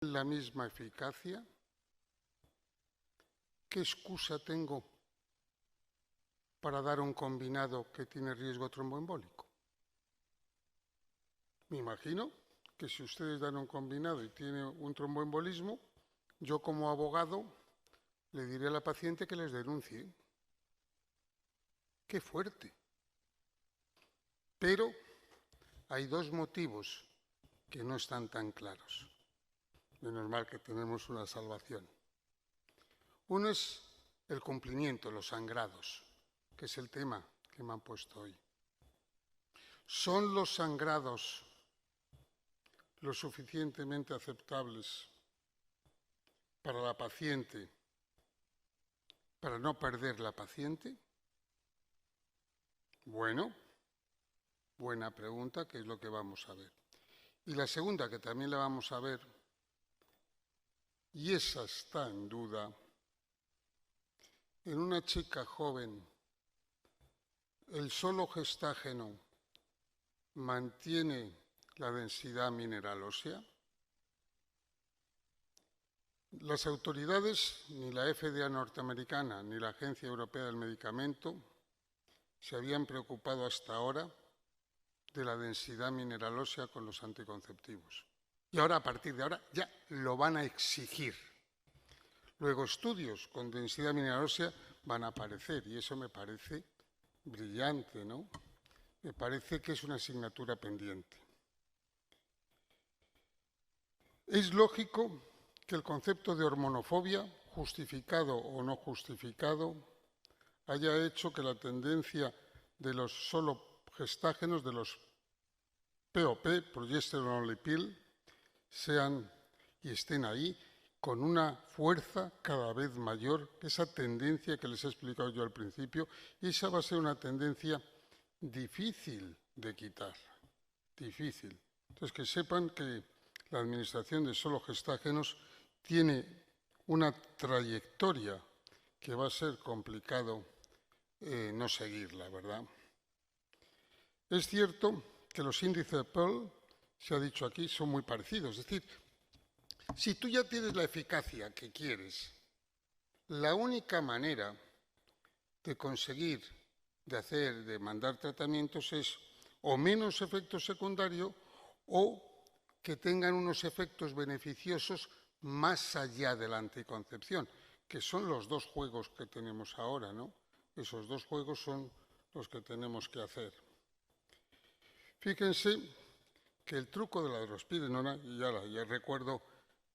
la misma eficacia, ¿qué excusa tengo para dar un combinado que tiene riesgo tromboembólico? Me imagino que si ustedes dan un combinado y tiene un tromboembolismo, yo como abogado le diré a la paciente que les denuncie. ¡Qué fuerte! Pero hay dos motivos que no están tan claros. Menos mal que tenemos una salvación. Uno es el cumplimiento, los sangrados, que es el tema que me han puesto hoy. ¿Son los sangrados lo suficientemente aceptables para la paciente, para no perder la paciente? Bueno, buena pregunta, que es lo que vamos a ver. Y la segunda, que también la vamos a ver, y esa está en duda, en una chica joven, ¿el solo gestágeno mantiene la densidad mineral ósea? Las autoridades, ni la FDA norteamericana ni la Agencia Europea del Medicamento, se habían preocupado hasta ahora de la densidad mineral ósea con los anticonceptivos. Y ahora, a partir de ahora, ya lo van a exigir. Luego, estudios con densidad mineral ósea van a aparecer, y eso me parece brillante, ¿no? Me parece que es una asignatura pendiente. Es lógico que el concepto de hormonofobia, justificado o no justificado, haya hecho que la tendencia de los solo gestágenos, de los POP, progesterone only pill, sean y estén ahí con una fuerza cada vez mayor, esa tendencia que les he explicado yo al principio, y esa va a ser una tendencia difícil de quitar, difícil. Entonces, que sepan que la administración de solo gestágenos tiene una trayectoria que va a ser complicado no seguirla, ¿verdad? Es cierto que los índices de Pearl, se ha dicho aquí, son muy parecidos. Es decir, si tú ya tienes la eficacia que quieres, la única manera de conseguir, de mandar tratamientos es o menos efecto secundario o que tengan unos efectos beneficiosos más allá de la anticoncepción, que son los dos juegos que tenemos ahora, ¿no? Esos dos juegos son los que tenemos que hacer. Fíjense que el truco de la drospirenona, y ya recuerdo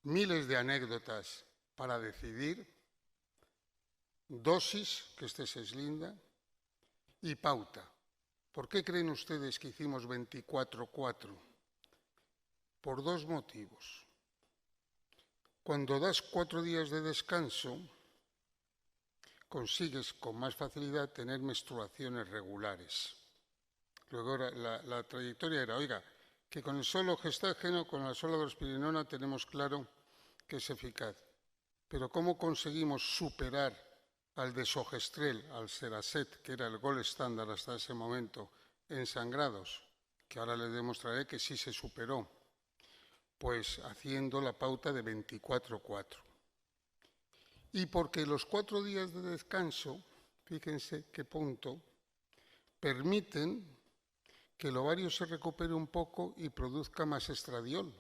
miles de anécdotas para decidir, dosis, que este es linda, y pauta. ¿Por qué creen ustedes que hicimos 24/4? Por dos motivos. Cuando das 4 días de descanso, consigues con más facilidad tener menstruaciones regulares. Luego la trayectoria era, oiga, que con el solo gestágeno, con la sola drospirenona tenemos claro que es eficaz. Pero ¿cómo conseguimos superar al desogestrel, al Seracet, que era el gold estándar hasta ese momento en sangrados? Que ahora les demostraré que sí se superó. Pues haciendo la pauta de 24/4. Y porque los 4 días de descanso, fíjense qué punto, permiten que el ovario se recupere un poco y produzca más estradiol.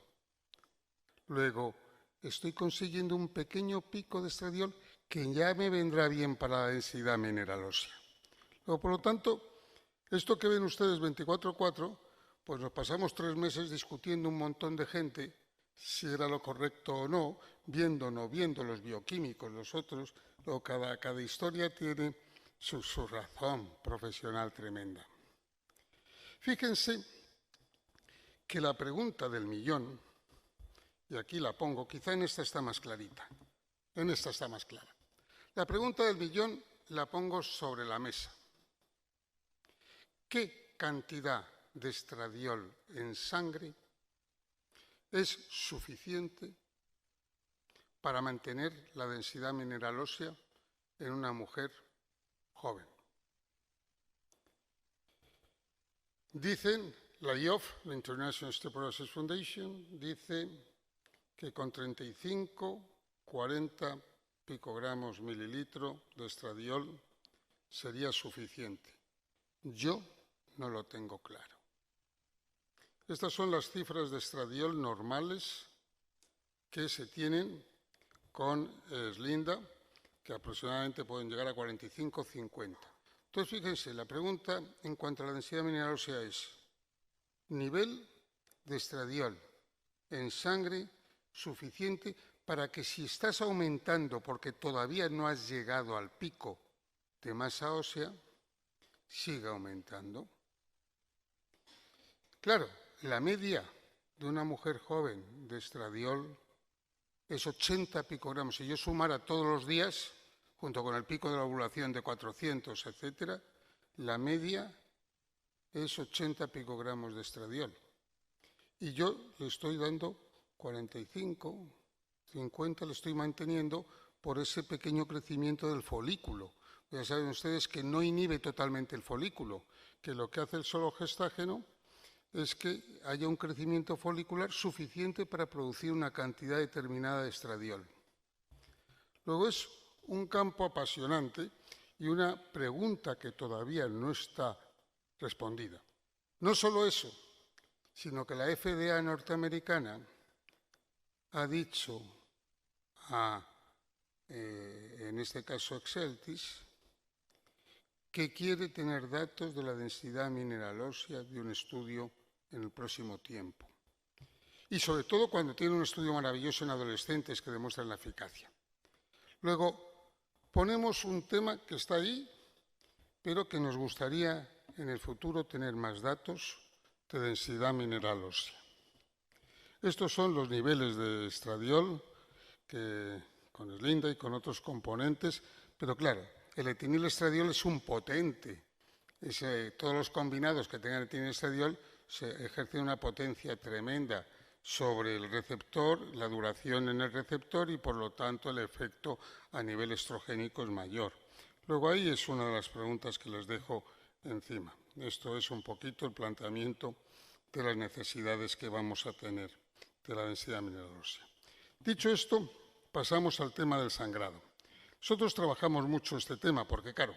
Luego, estoy consiguiendo un pequeño pico de estradiol que ya me vendrá bien para la densidad mineral ósea. Luego, por lo tanto, esto que ven ustedes 24/4, pues nos pasamos 3 meses discutiendo un montón de gente si era lo correcto o no, viendo o no viendo los bioquímicos, los otros. Luego cada historia tiene su razón profesional tremenda. Fíjense que la pregunta del millón, y aquí la pongo, quizá en esta está más clarita, en esta está más clara. La pregunta del millón la pongo sobre la mesa. ¿Qué cantidad de estradiol en sangre es suficiente para mantener la densidad mineral ósea en una mujer joven? Dicen, la IOF, la International Osteoporosis Foundation, dice que con 35, 40 picogramos mililitro de estradiol sería suficiente. Yo no lo tengo claro. Estas son las cifras de estradiol normales que se tienen con Slinda, que aproximadamente pueden llegar a 45-50. Entonces, fíjense, la pregunta en cuanto a la densidad mineral ósea es nivel de estradiol en sangre suficiente para que si estás aumentando porque todavía no has llegado al pico de masa ósea, siga aumentando. Claro, la media de una mujer joven de estradiol es 80 picogramos. Si yo sumara todos los días, junto con el pico de la ovulación de 400, etcétera, la media es 80 picogramos de estradiol. Y yo le estoy dando 45, 50, le estoy manteniendo por ese pequeño crecimiento del folículo. Ya saben ustedes que no inhibe totalmente el folículo, que lo que hace el solo gestágeno es que haya un crecimiento folicular suficiente para producir una cantidad determinada de estradiol. Luego es un campo apasionante y una pregunta que todavía no está respondida. No solo eso, sino que la FDA norteamericana ha dicho en este caso Exceltis, que quiere tener datos de la densidad mineral ósea de un estudio en el próximo tiempo. Y sobre todo cuando tiene un estudio maravilloso en adolescentes que demuestran la eficacia. Luego, ponemos un tema que está ahí, pero que nos gustaría en el futuro tener más datos de densidad mineral ósea. Estos son los niveles de estradiol que con Slinda y con otros componentes, pero claro, el etinilestradiol es un potente. Todos los combinados que tengan etinilestradiol se ejercen una potencia tremenda sobre el receptor, la duración en el receptor y por lo tanto el efecto a nivel estrogénico es mayor. Luego ahí es una de las preguntas que les dejo encima. Esto es un poquito el planteamiento de las necesidades que vamos a tener de la densidad mineral ósea. Dicho esto, pasamos al tema del sangrado. Nosotros trabajamos mucho este tema porque, claro,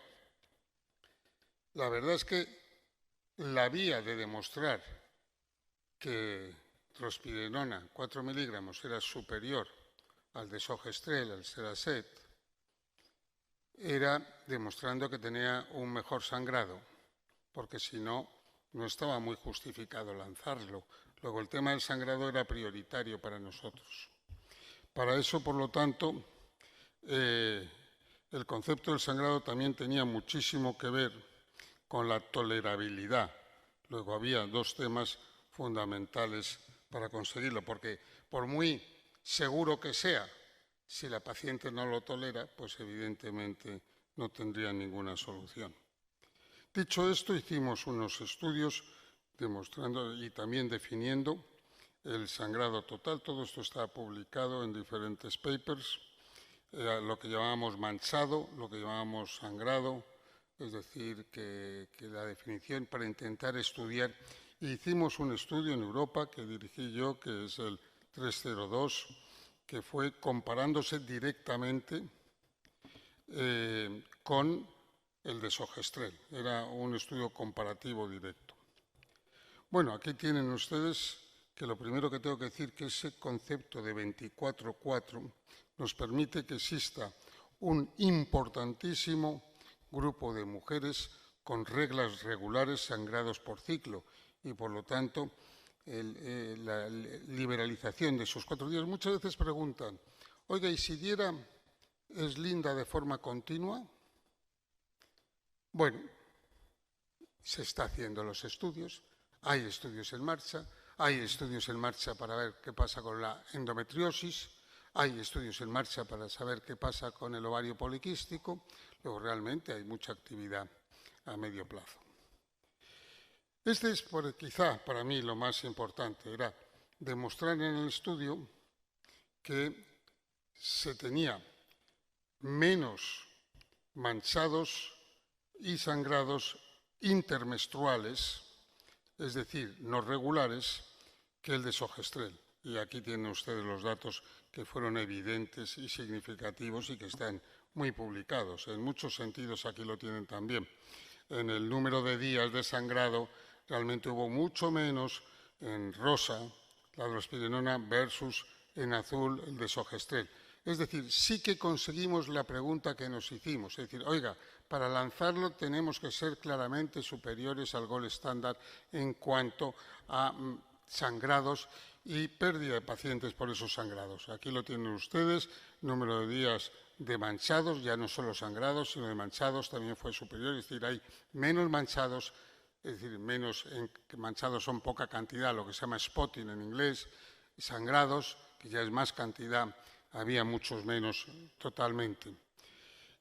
la verdad es que la vía de demostrar que drospirenona 4 miligramos era superior al desogestrel, al Seracet, era demostrando que tenía un mejor sangrado, porque si no, no estaba muy justificado lanzarlo. Luego, el tema del sangrado era prioritario para nosotros. Para eso, por lo tanto, el concepto del sangrado también tenía muchísimo que ver con la tolerabilidad. Luego había dos temas fundamentales para conseguirlo, porque por muy seguro que sea, si la paciente no lo tolera, pues evidentemente no tendría ninguna solución. Dicho esto, hicimos unos estudios demostrando y también definiendo el sangrado total. Todo esto está publicado en diferentes papers, lo que llamábamos manchado, lo que llamábamos sangrado, es decir, que la definición para intentar estudiar. Hicimos un estudio en Europa que dirigí yo, que es el 302, que fue comparándose directamente con el desogestrel. Era un estudio comparativo directo. Bueno, aquí tienen ustedes que lo primero que tengo que decir que ese concepto de 24/4 nos permite que exista un importantísimo grupo de mujeres con reglas regulares sangrados por ciclo y, por lo tanto, la liberalización de esos 4 días. Muchas veces preguntan, oiga, ¿y si diera Slinda de forma continua? Bueno, se está haciendo los estudios, hay estudios en marcha, para ver qué pasa con la endometriosis, hay estudios en marcha para saber qué pasa con el ovario poliquístico, luego realmente hay mucha actividad a medio plazo. Este es quizá para mí lo más importante, era demostrar en el estudio que se tenía menos manchados y sangrados intermenstruales, es decir, no regulares, que el desogestrel. y aquí tienen ustedes los datos que fueron evidentes y significativos y que están muy publicados. En muchos sentidos aquí lo tienen también. En el número de días de sangrado realmente hubo mucho menos en rosa, la drospirenona, versus en azul el desogestrel. Es decir, sí que conseguimos la pregunta que nos hicimos. Es decir, oiga, para lanzarlo tenemos que ser claramente superiores al gol estándar en cuanto a sangrados y pérdida de pacientes por esos sangrados. Aquí lo tienen ustedes, número de días de manchados, ya no solo sangrados, sino de manchados también fue superior, es decir, hay menos manchados, es decir, manchados son poca cantidad, lo que se llama spotting en inglés, sangrados, que ya es más cantidad, había muchos menos totalmente.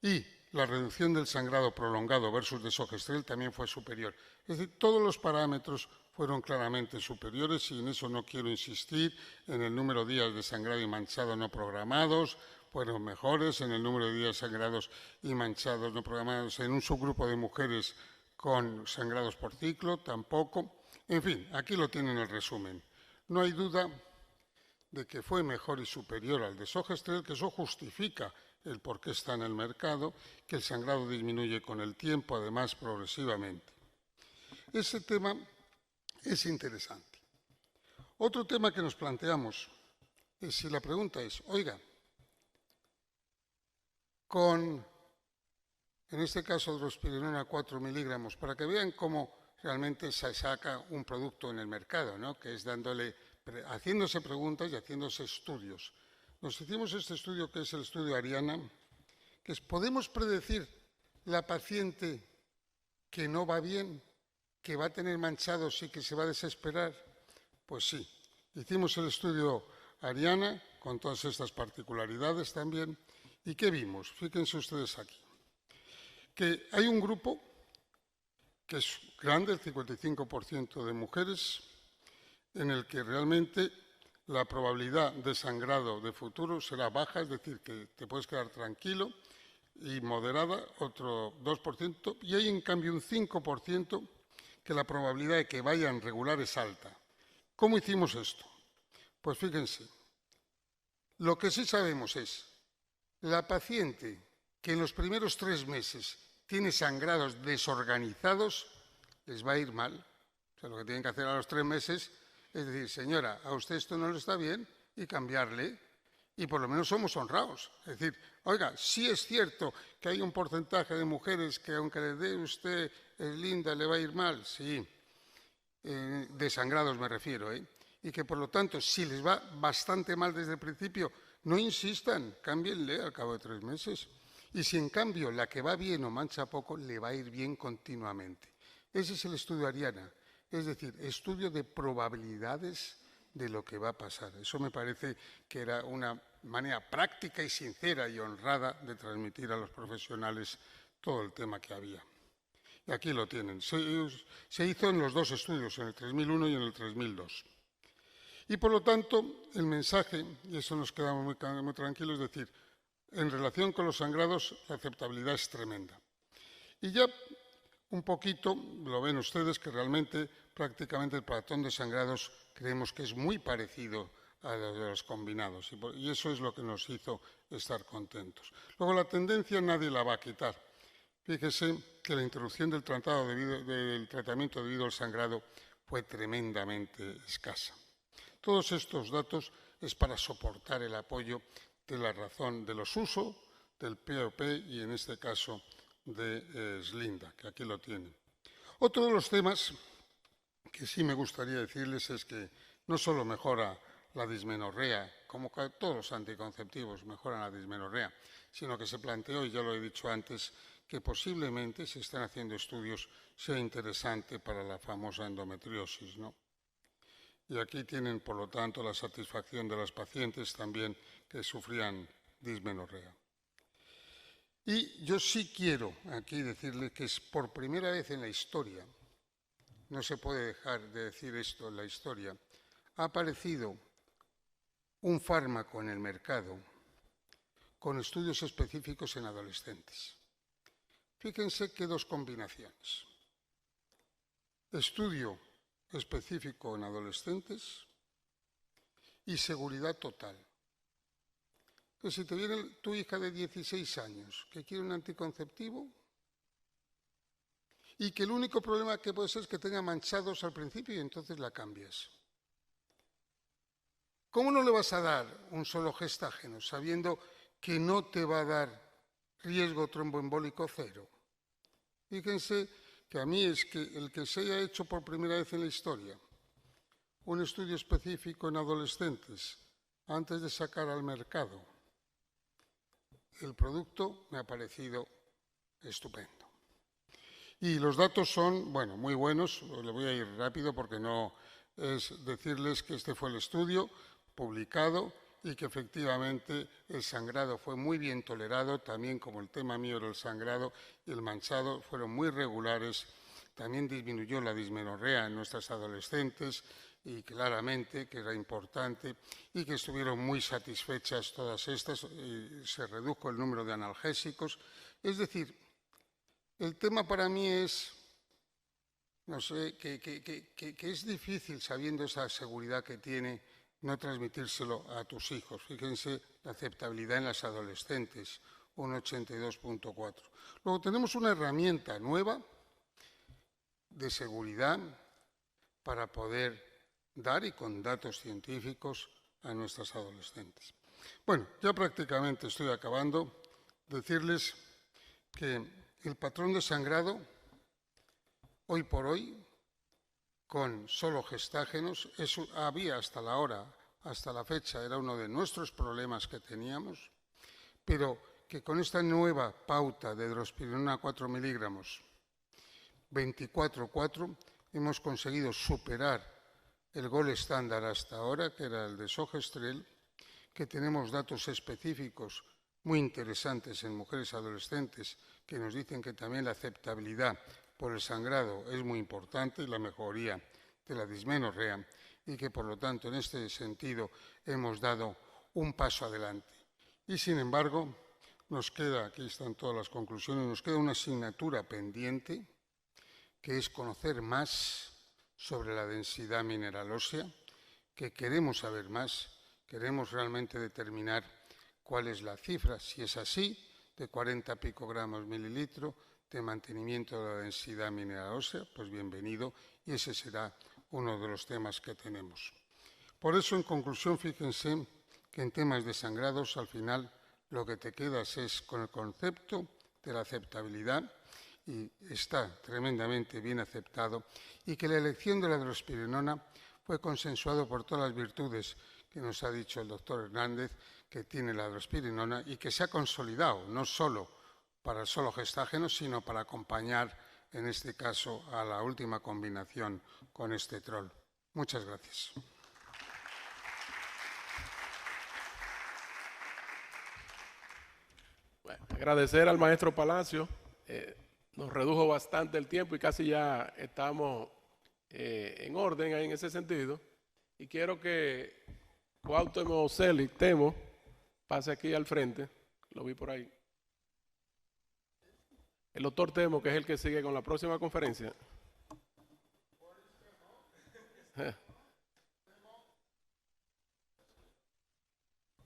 Y la reducción del sangrado prolongado versus desogestrel también fue superior. Es decir, todos los parámetros fueron claramente superiores y en eso no quiero insistir. En el número de días de sangrado y manchado no programados fueron mejores, en el número de días sangrados y manchados no programados en un subgrupo de mujeres con sangrados por ciclo tampoco. En fin, aquí lo tienen el resumen. No hay duda de que fue mejor y superior al desogestrel, que eso justifica el por qué está en el mercado, que el sangrado disminuye con el tiempo, además progresivamente. Ese tema es interesante. Otro tema que nos planteamos es si la pregunta es, oiga, en este caso drospirenona 4 miligramos, para que vean cómo realmente se saca un producto en el mercado, ¿no? Que es haciéndose preguntas y haciéndose estudios. Nos hicimos este estudio, que es el estudio Ariana, que es, ¿podemos predecir la paciente que no va bien, que va a tener manchados y que se va a desesperar? Pues sí, hicimos el estudio Ariana con todas estas particularidades también. ¿Y qué vimos? Fíjense ustedes aquí. Que hay un grupo que es grande, el 55% de mujeres, en el que realmente la probabilidad de sangrado de futuro será baja, es decir, que te puedes quedar tranquilo, y moderada, otro 2%, y hay en cambio un 5% que la probabilidad de que vayan regular es alta. ¿Cómo hicimos esto? Pues fíjense, lo que sí sabemos es, la paciente que en los primeros 3 meses tiene sangrados desorganizados, les va a ir mal. O sea, lo que tienen que hacer a los 3 meses es decir, señora, a usted esto no le está bien y cambiarle, y por lo menos somos honrados. Es decir, oiga, sí es cierto que hay un porcentaje de mujeres que aunque le dé usted es linda, le va a ir mal, sí, de sangrados me refiero, y que por lo tanto, si les va bastante mal desde el principio, no insistan, cámbienle al cabo de 3 meses. Y si en cambio la que va bien o mancha poco, le va a ir bien continuamente. Ese es el estudio Ariana. Es decir, estudio de probabilidades de lo que va a pasar. Eso me parece que era una manera práctica y sincera y honrada de transmitir a los profesionales todo el tema que había. Y aquí lo tienen. Se hizo en los 2 estudios, en el 3001 y en el 3002. Y por lo tanto, el mensaje, y eso nos quedamos muy tranquilos, es decir, en relación con los sangrados, la aceptabilidad es tremenda. Y ya un poquito, lo ven ustedes, que realmente prácticamente el patrón de sangrados creemos que es muy parecido a los de los combinados y eso es lo que nos hizo estar contentos. Luego la tendencia nadie la va a quitar. Fíjese que la interrupción del tratamiento debido al sangrado fue tremendamente escasa. Todos estos datos es para soportar el apoyo de la razón de los usos, del POP y en este caso de Slinda, que aquí lo tienen. Otro de los temas que sí me gustaría decirles es que no solo mejora la dismenorrea, como todos los anticonceptivos mejoran la dismenorrea, sino que se planteó, y ya lo he dicho antes, que posiblemente se están haciendo estudios, sea interesante para la famosa endometriosis, ¿no? Y aquí tienen, por lo tanto, la satisfacción de las pacientes también que sufrían dismenorrea. Y yo sí quiero aquí decirle que es por primera vez en la historia, no se puede dejar de decir esto en la historia, ha aparecido un fármaco en el mercado con estudios específicos en adolescentes. Fíjense qué 2 combinaciones. Estudio específico en adolescentes y seguridad total. Pues si te viene tu hija de 16 años que quiere un anticonceptivo y que el único problema que puede ser es que tenga manchados al principio y entonces la cambias. ¿Cómo no le vas a dar un solo gestágeno sabiendo que no te va a dar riesgo tromboembólico cero? Fíjense que a mí es que el que se haya hecho por primera vez en la historia un estudio específico en adolescentes antes de sacar al mercado el producto me ha parecido estupendo. Y los datos son, bueno, muy buenos. Le voy a ir rápido porque no es decirles que este fue el estudio publicado y que efectivamente el sangrado fue muy bien tolerado, también como el tema mío era el sangrado y el manchado fueron muy regulares. También disminuyó la dismenorrea en nuestras adolescentes y claramente que era importante y que estuvieron muy satisfechas todas estas. Se redujo el número de analgésicos. Es decir, el tema para mí es, no sé, que es difícil, sabiendo esa seguridad que tiene, no transmitírselo a tus hijos. Fíjense la aceptabilidad en las adolescentes, un 82.4. Luego tenemos una herramienta nueva de seguridad para poder dar y con datos científicos a nuestras adolescentes. Bueno, ya prácticamente estoy acabando. Decirles que el patrón de sangrado, hoy por hoy, con solo gestágenos, había hasta la hora, hasta la fecha, era uno de nuestros problemas que teníamos, pero que con esta nueva pauta de drospirenona 4 miligramos, 24,4, hemos conseguido superar el gol estándar hasta ahora, que era el de sogestrel, que tenemos datos específicos muy interesantes en mujeres adolescentes que nos dicen que también la aceptabilidad por el sangrado es muy importante y la mejoría de la dismenorrea y que por lo tanto en este sentido hemos dado un paso adelante. Y sin embargo nos queda, aquí están todas las conclusiones, nos queda una asignatura pendiente que es conocer más sobre la densidad mineral ósea, que queremos saber más, queremos realmente determinar cuál es la cifra, si es así, de 40 picogramos mililitro de mantenimiento de la densidad mineral ósea, pues bienvenido, y ese será uno de los temas que tenemos. Por eso, en conclusión, fíjense que en temas de sangrados, al final, lo que te quedas es con el concepto de la aceptabilidad, y está tremendamente bien aceptado, y que la elección de la drospirenona fue consensuado por todas las virtudes que nos ha dicho el doctor Hernández que tiene la drospirenona y que se ha consolidado, no solo para el solo gestágeno, sino para acompañar, en este caso, a la última combinación con este trol. Muchas gracias. Bueno, agradecer al maestro Palacios. Nos redujo bastante el tiempo y casi ya estamos en orden en ese sentido. Y quiero que Cuauhtémoc Celi Temo pase aquí al frente. Lo vi por ahí. El doctor Temo, que es el que sigue con la próxima conferencia.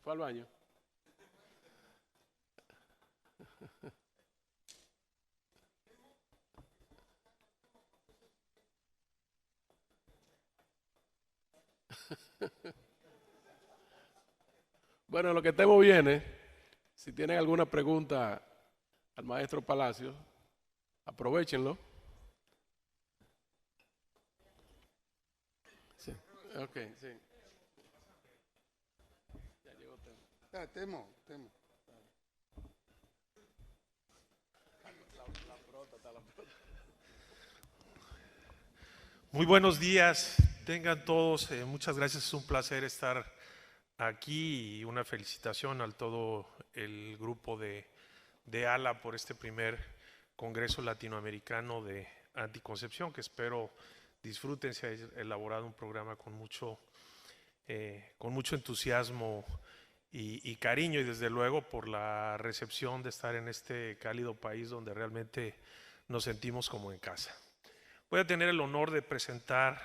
Fue al baño. Bueno, lo que Temo viene, si tienen alguna pregunta al maestro Palacios, aprovéchenlo. Sí. Ok, sí. Ya llegó Temo. Temo. Muy buenos días, tengan todos, muchas gracias, es un placer estar aquí y una felicitación a todo el grupo de ALA por este primer Congreso Latinoamericano de Anticoncepción, que espero disfruten. Se ha elaborado un programa con mucho entusiasmo y cariño, y desde luego por la recepción de estar en este cálido país donde realmente nos sentimos como en casa. Voy a tener el honor de presentar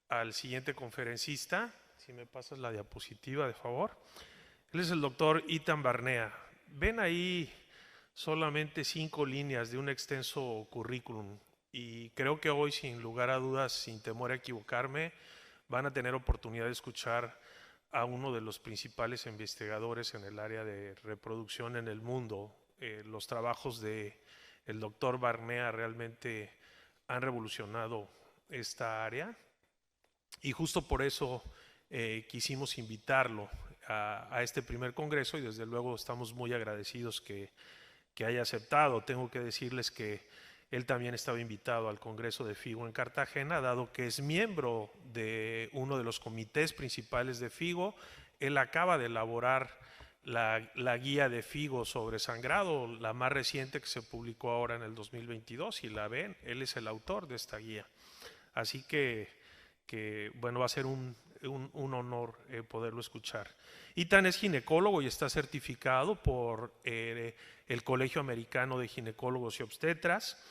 al siguiente conferencista, Si me pasas la diapositiva, de favor. Él es el doctor Ethan Barnea. Ven ahí solamente 5 líneas de un extenso currículum y creo que hoy, sin lugar a dudas, sin temor a equivocarme, van a tener oportunidad de escuchar a uno de los principales investigadores en el área de reproducción en el mundo. Los trabajos del doctor Barnea realmente han revolucionado esta área y justo por eso quisimos invitarlo a este primer congreso y desde luego estamos muy agradecidos que haya aceptado. Tengo que decirles que él también estaba invitado al Congreso de FIGO en Cartagena, dado que es miembro de uno de los comités principales de FIGO. Él acaba de elaborar la guía de FIGO sobre sangrado, la más reciente que se publicó ahora en el 2022, y la ven, él es el autor de esta guía. Así que bueno, va a ser un honor poderlo escuchar. Ethan es ginecólogo y está certificado por el Colegio Americano de Ginecólogos y Obstetras.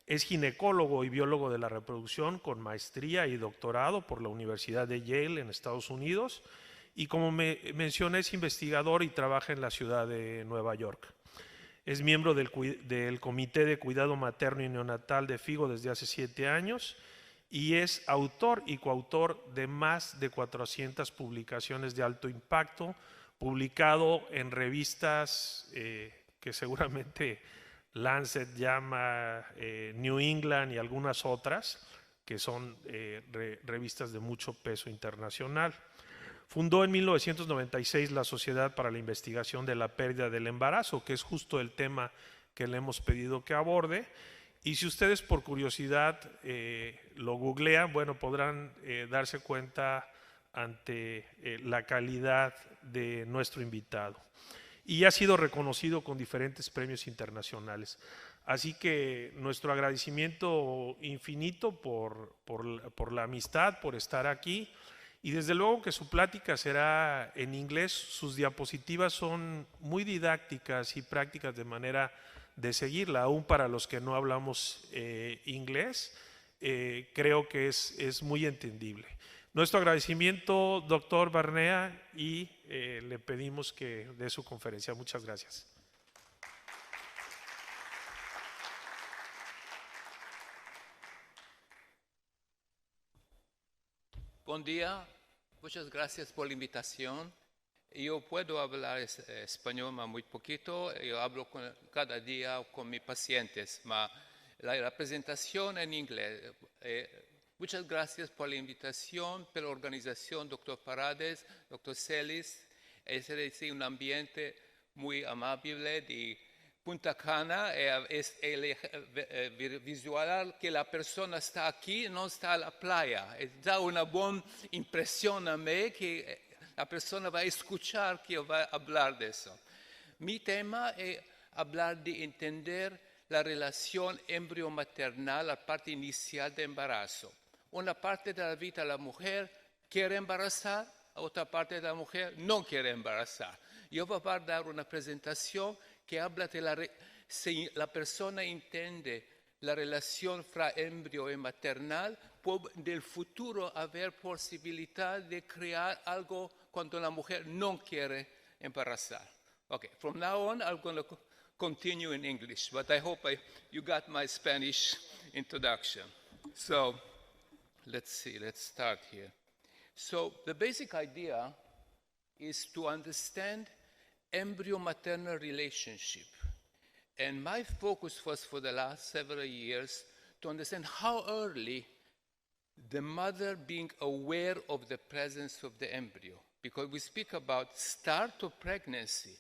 Es ginecólogo y biólogo de la reproducción con maestría y doctorado por la Universidad de Yale en Estados Unidos. Y como mencioné, es investigador y trabaja en la ciudad de Nueva York. Es miembro del Comité de Cuidado Materno y Neonatal de FIGO desde hace 7 años y es autor y coautor de más de 400 publicaciones de alto impacto, publicado en revistas que seguramente Lancet llama New England y algunas otras, que son revistas de mucho peso internacional. Fundó en 1996 la Sociedad para la Investigación de la Pérdida del Embarazo, que es justo el tema que le hemos pedido que aborde. Y si ustedes por curiosidad lo googlean, bueno, podrán darse cuenta ante la calidad de nuestro invitado. Y ha sido reconocido con diferentes premios internacionales. Así que nuestro agradecimiento infinito por la amistad, por estar aquí. Y desde luego que su plática será en inglés. Sus diapositivas son muy didácticas y prácticas de manera de seguirla, aún para los que no hablamos inglés, creo que es muy entendible. Nuestro agradecimiento, doctor Barnea, y le pedimos que dé su conferencia. Muchas gracias. Buen día, muchas gracias por la invitación. Yo puedo hablar español, pero muy poquito. Yo hablo cada día con mis pacientes, pero la presentación en inglés. Muchas gracias por la invitación, por la organización, doctor Paredes, doctor Celis. Es un ambiente muy amable de Punta Cana. Es visual que la persona está aquí, no está en la playa. Da una buena impresión a mí que la persona va a escuchar que yo voy a hablar de eso. Mi tema es hablar de entender la relación embriomaternal, la parte inicial del embarazo. Una parte de la vida de la mujer quiere embarazar, otra parte de la mujer no quiere embarazar. Yo voy a dar una presentación que habla de si la persona entiende la relación fra embrio y maternal, puede del futuro haber posibilidad de crear algo cuando la mujer no quiere embarazar. Okay, from now on, I'm going to continue in English, but I hope you got my Spanish introduction. So, let's start here. So, the basic idea is to understand embryo-maternal relationship. And my focus was for the last several years to understand how early the mother being aware of the presence of the embryo. Because we speak about start of pregnancy.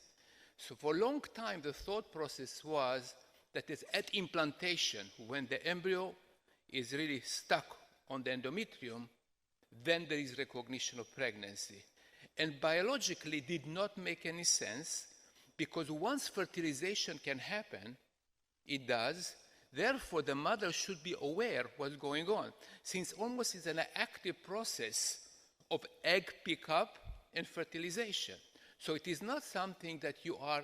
So for a long time, the thought process was that it's at implantation, when the embryo is really stuck on the endometrium, then there is recognition of pregnancy. And biologically did not make any sense, because once fertilization can happen, it does. Therefore, the mother should be aware what's going on, since almost it's an active process of egg pickup and fertilization. So it is not something that you are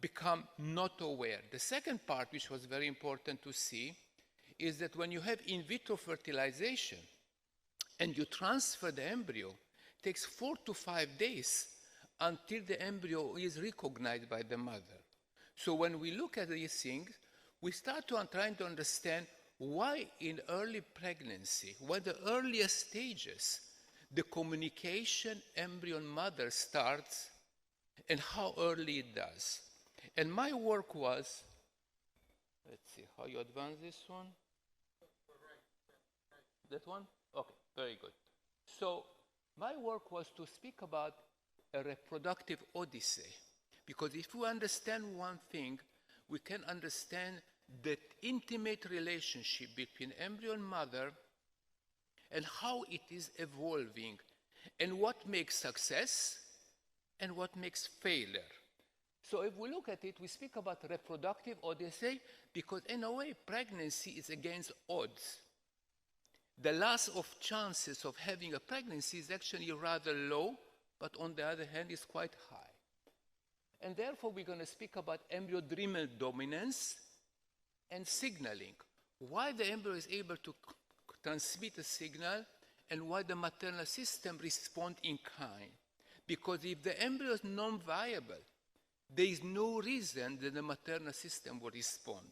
become not aware. The second part, which was very important to see, is that when you have in vitro fertilization and you transfer the embryo, takes 4 to 5 days until the embryo is recognized by the mother. So when we look at these things, we start trying to understand why in early pregnancy, why the earliest stages, the communication embryo and mother starts and how early it does. And my work was, let's see, how you advance this one? That one? Okay, very good. So my work was to speak about a reproductive odyssey. Because if we understand one thing, we can understand the intimate relationship between embryo and mother and how it is evolving and what makes success and what makes failure. So if we look at it, we speak about reproductive odyssey because in a way pregnancy is against odds. The loss of chances of having a pregnancy is actually rather low, but on the other hand is quite high. And therefore we're going to speak about embryodromal dominance and signaling. Why the embryo is able to transmit a signal and why the maternal system responds in kind. Because if the embryo is non-viable, there is no reason that the maternal system will respond.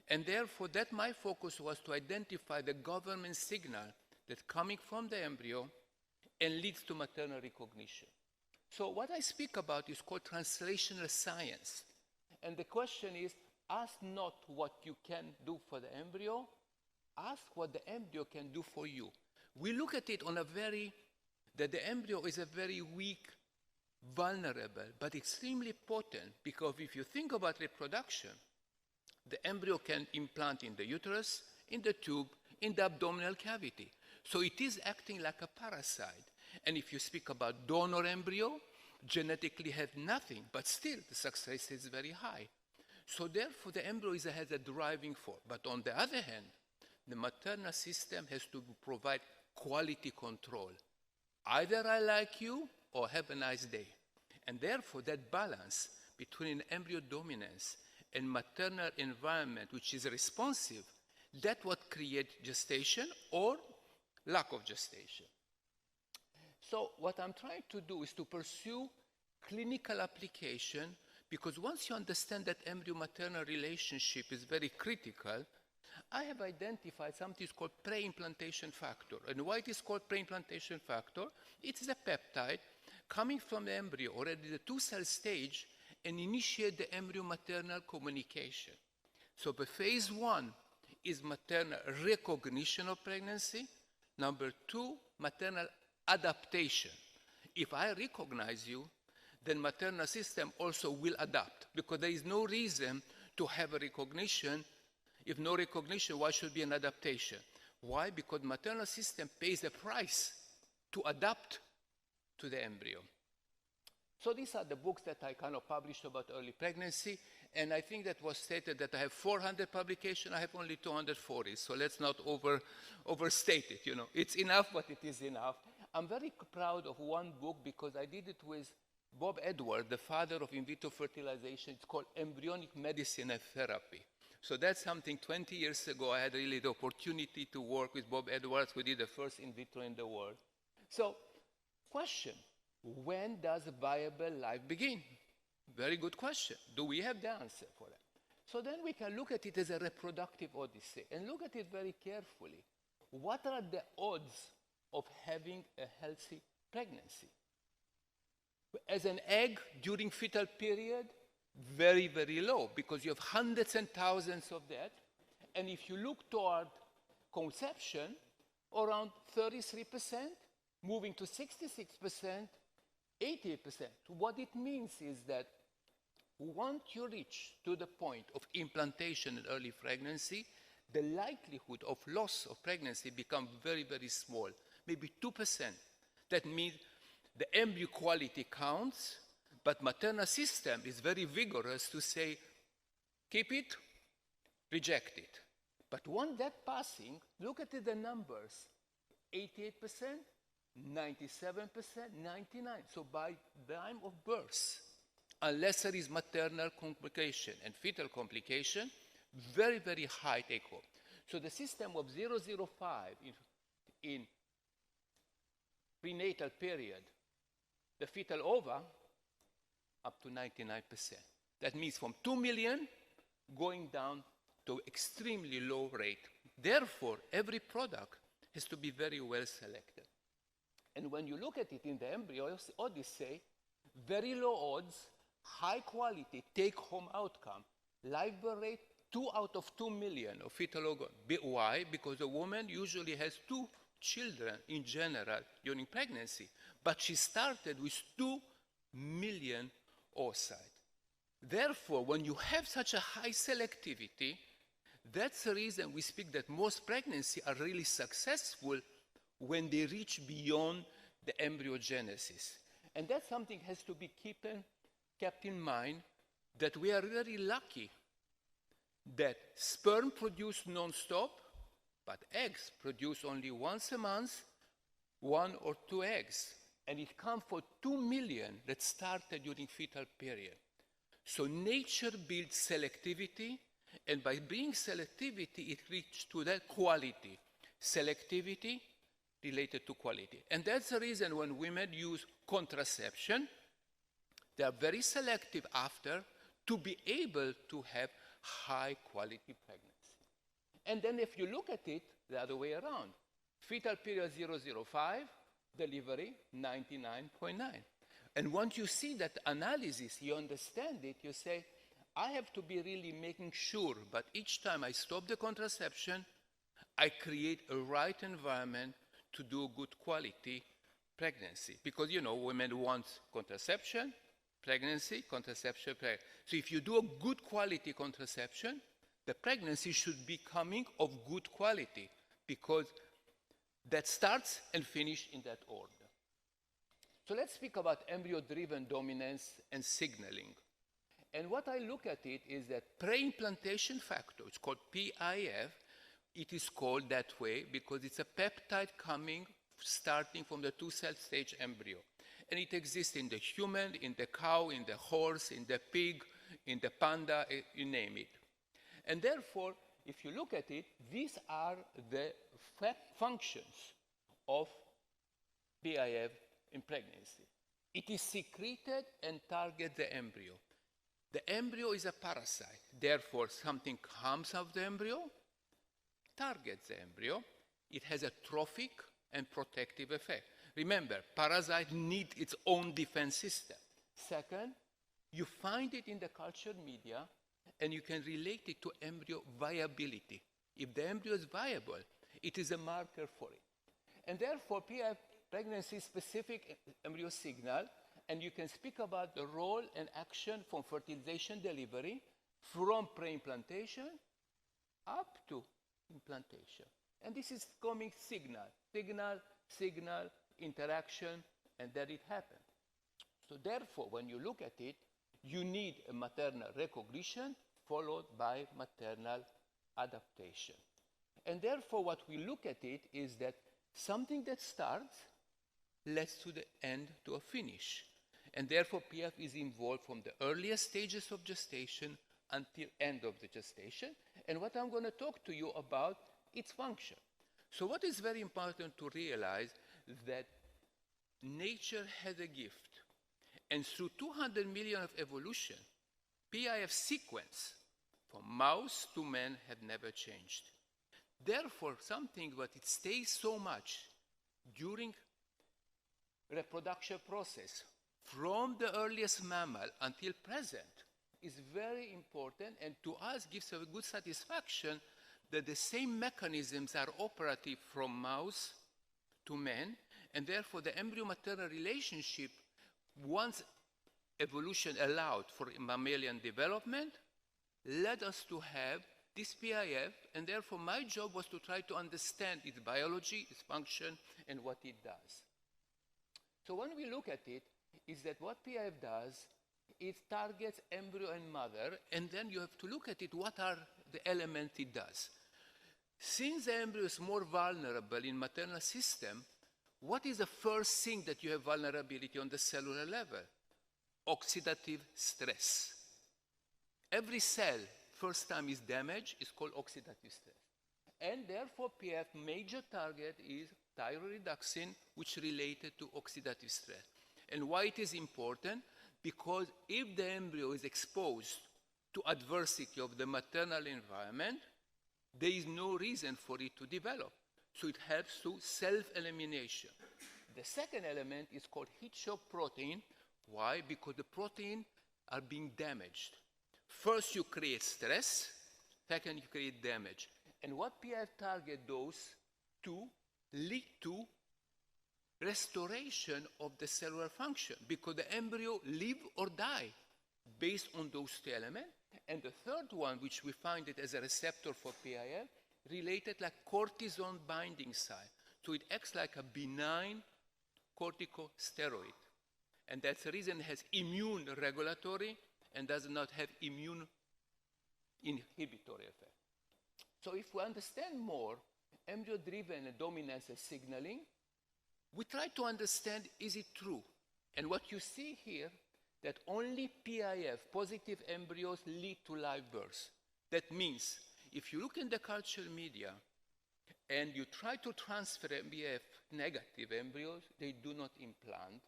And therefore, that my focus was to identify the government signal that's coming from the embryo and leads to maternal recognition. So what I speak about is called translational science. And the question is, ask not what you can do for the embryo, ask what the embryo can do for you. We look at it on that the embryo is a very weak, vulnerable, but extremely potent, because if you think about reproduction, the embryo can implant in the uterus, in the tube, in the abdominal cavity. So it is acting like a parasite. And if you speak about donor embryo, genetically have nothing, but still the success rate is very high. So therefore the embryo has a driving force. But on the other hand, the maternal system has to provide quality control. Either I like you or have a nice day. And therefore that balance between embryo dominance and maternal environment, which is responsive, that's what creates gestation or lack of gestation. So what I'm trying to do is to pursue clinical application, because once you understand that embryo-maternal relationship is very critical, I have identified something called pre-implantation factor. And why it is called pre-implantation factor? It is a peptide coming from the embryo, already the two-cell stage, and initiate the embryo-maternal communication. So the phase 1 is maternal recognition of pregnancy. Number 2, maternal adaptation. If I recognize you, then maternal system also will adapt, because there is no reason to have a recognition. If no recognition, why should be an adaptation? Why? Because maternal system pays the price to adapt to the embryo. So these are the books that I kind of published about early pregnancy, and I think that was stated that I have 400 publications, I have only 240, so let's not overstate it, you know. It's enough, but it is enough. I'm very proud of one book because I did it with Bob Edwards, the father of in vitro fertilization. It's called Embryonic Medicine and Therapy. So that's something 20 years ago I had really the opportunity to work with Bob Edwards, who did the first in vitro in the world. So, question, when does a viable life begin? Very good question. Do we have the answer for that? So then we can look at it as a reproductive odyssey and look at it very carefully. What are the odds of having a healthy pregnancy? As an egg during fetal period, very, very low, because you have hundreds and thousands of that. And if you look toward conception, around 33%, moving to 66%, 88%. What it means is that once you reach to the point of implantation in early pregnancy, the likelihood of loss of pregnancy becomes very, very small, maybe 2%. That means the embryo quality counts, but maternal system is very vigorous to say, keep it, reject it. But once that passing, look at the numbers, 88%, 97%, 99%. So by the time of birth, unless there is maternal complication and fetal complication, very, very high take-home. So the system of 005 in prenatal period, the fetal ova up to 99%. That means from 2 million going down to extremely low rate. Therefore, every product has to be very well selected. And when you look at it in the embryo, odds say very low odds, high quality, take-home outcome. Live birth rate, 2 out of 2 million of fetal organ. Why? Because a woman usually has 2 children in general during pregnancy, but she started with 2 million oocytes. Therefore, when you have such a high selectivity, that's the reason we speak that most pregnancies are really successful when they reach beyond the embryogenesis. And that's something has to be kept in mind, that we are very lucky that sperm produce non-stop, but eggs produce only once a month, 1 or 2 eggs. And it comes for 2 million that started during fetal period. So nature builds selectivity, and by being selectivity, it reaches to that quality. Selectivity related to quality. And that's the reason when women use contraception, they are very selective after to be able to have high quality pregnancy. And then if you look at it the other way around, fetal period 005, delivery 99.9. And once you see that analysis, you understand it, you say, I have to be really making sure, but each time I stop the contraception, I create a right environment to do good quality pregnancy. Because, you know, women want contraception, pregnancy, contraception, pregnancy. So if you do a good quality contraception, the pregnancy should be coming of good quality, because that starts and finishes in that order. So let's speak about embryo-driven dominance and signaling. And what I look at it is that pre-implantation factor, it's called PIF, it is called that way because it's a peptide starting from the 2-cell stage embryo. And it exists in the human, in the cow, in the horse, in the pig, in the panda, you name it. And therefore, if you look at it, these are the functions of PIF in pregnancy. It is secreted and targets the embryo. The embryo is a parasite. Therefore, something comes out of the embryo, targets the embryo. It has a trophic and protective effect. Remember, parasite need its own defense system. Second, you find it in the cultured media, and you can relate it to embryo viability. If the embryo is viable, it is a marker for it. And therefore, PIF pregnancy-specific embryo signal, and you can speak about the role and action from fertilization delivery, from pre-implantation up to implantation. And this is coming signal, interaction, and then it happens. So therefore, when you look at it, you need a maternal recognition followed by maternal adaptation. And therefore, what we look at it is that something that starts leads to the end, to a finish. And therefore, PIF is involved from the earliest stages of gestation until end of the gestation. And what I'm going to talk to you about, its function. So what is very important to realize that nature has a gift. And through 200 million of evolution, PIF sequence from mouse to man have never changed. Therefore, something that it stays so much during reproduction process from the earliest mammal until present is very important, and to us gives a good satisfaction that the same mechanisms are operative from mouse to man, and therefore the embryo-maternal relationship, once evolution allowed for mammalian development, led us to have this PIF, and therefore my job was to try to understand its biology, its function, and what it does. So when we look at it, is that what PIF does, it targets embryo and mother, and then you have to look at it, what are the elements it does. Since the embryo is more vulnerable in maternal system, what is the first thing that you have vulnerability on the cellular level? Oxidative stress. Every cell, first time is damaged, is called oxidative stress. And therefore, PIF major target is thyroredoxin, which related to oxidative stress. And why it is important? Because if the embryo is exposed to adversity of the maternal environment, there is no reason for it to develop. So it helps to self-elimination. The second element is called heat shock protein. Why? Because the protein are being damaged. First, you create stress. Second, you create damage. And what PIF target those to lead to restoration of the cellular function, because the embryo live or die based on those two elements. And the third one, which we find it as a receptor for PIF, related like cortisone binding site. So it acts like a benign corticosteroid. And that's the reason it has immune regulatory and does not have immune inhibitory effect. So if we understand more embryo-driven dominance and signaling, we try to understand, is it true? And what you see here, that only PIF, positive embryos, lead to live birth. That means, if you look in the cultural media and you try to transfer PIF negative embryos, they do not implant.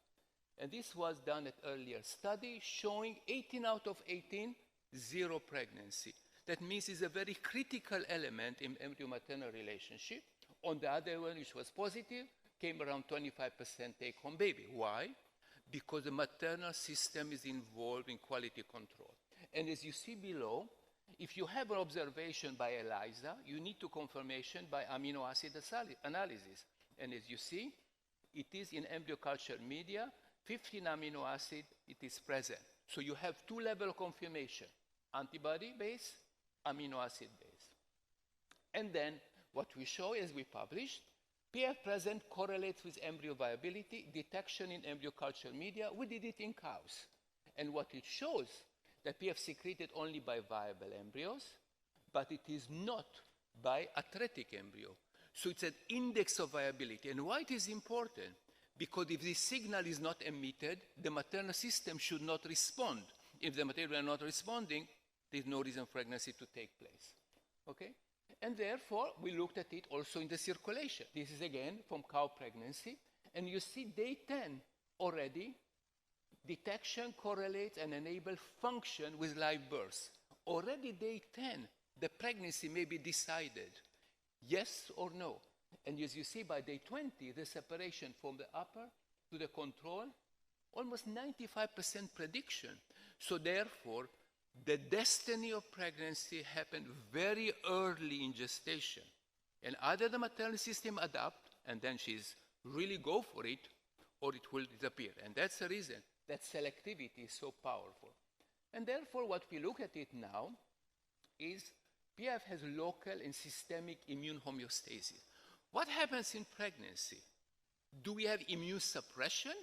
And this was done at earlier study showing 18 out of 18, 0 pregnancy. That means it's a very critical element in embryo-maternal relationship. On the other one, which was positive, came around 25% take-home baby. Why? Because the maternal system is involved in quality control. And as you see below, if you have an observation by ELISA, you need to confirmation by amino acid analysis. And as you see, it is in embryo culture media, 15 amino acid, it is present. So you have two-level confirmation, antibody-based, amino acid-based. And then what we show is we published, PIF present correlates with embryo viability, detection in embryo culture media. We did it in cows. And what it shows, that PIF secreted only by viable embryos, but it is not by atretic embryo. So it's an index of viability. And why it is important? Because if this signal is not emitted, the maternal system should not respond. If the material are not responding, there's no reason for pregnancy to take place. Okay? And therefore, we looked at it also in the circulation. This is again from cow pregnancy. And you see day 10 already, detection correlates and enables function with live birth. Already day 10, the pregnancy may be decided, yes or no. And as you see by day 20, the separation from the upper to the control, almost 95% prediction. So therefore, the destiny of pregnancy happened very early in gestation. And either the maternal system adapt, and then she's really go for it, or it will disappear. And that's the reason that selectivity is so powerful. And therefore, what we look at it now is PIF has local and systemic immune homeostasis. What happens in pregnancy? Do we have immune suppression,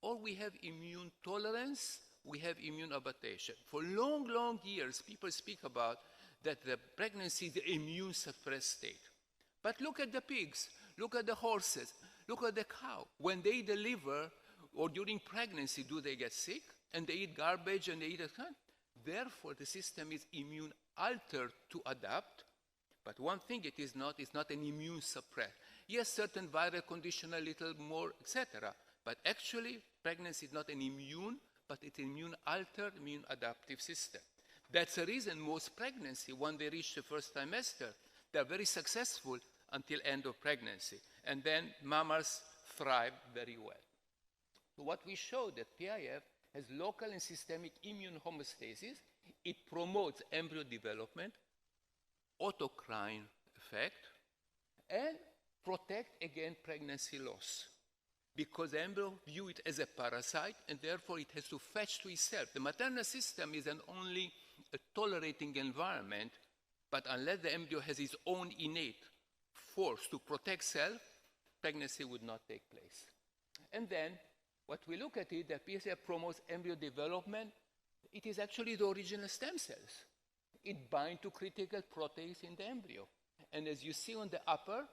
or we have immune tolerance? We have immune adaptation. For long, long years, people speak about that the pregnancy is the immune suppressed state. But look at the pigs, look at the horses, look at the cow. When they deliver or during pregnancy, do they get sick? And they eat garbage and they eat a kind? Therefore, the system is immune altered to adapt. But one thing it is not an immune suppressed. Yes, certain viral condition a little more, etc. But actually, pregnancy is not an immune, but it's an immune-altered, immune-adaptive system. That's the reason most pregnancy, when they reach the first trimester, they're very successful until end of pregnancy. And then mammals thrive very well. So what we show that PIF has local and systemic immune homeostasis. It promotes embryo development, autocrine effect, and protect against pregnancy loss. Because the embryo view it as a parasite, and therefore it has to fetch to itself. The maternal system is an only a tolerating environment, but unless the embryo has its own innate force to protect self, pregnancy would not take place. And then, what we look at it, that PSF promotes embryo development, it is actually the original stem cells. It binds to critical proteins in the embryo. And as you see on the upper,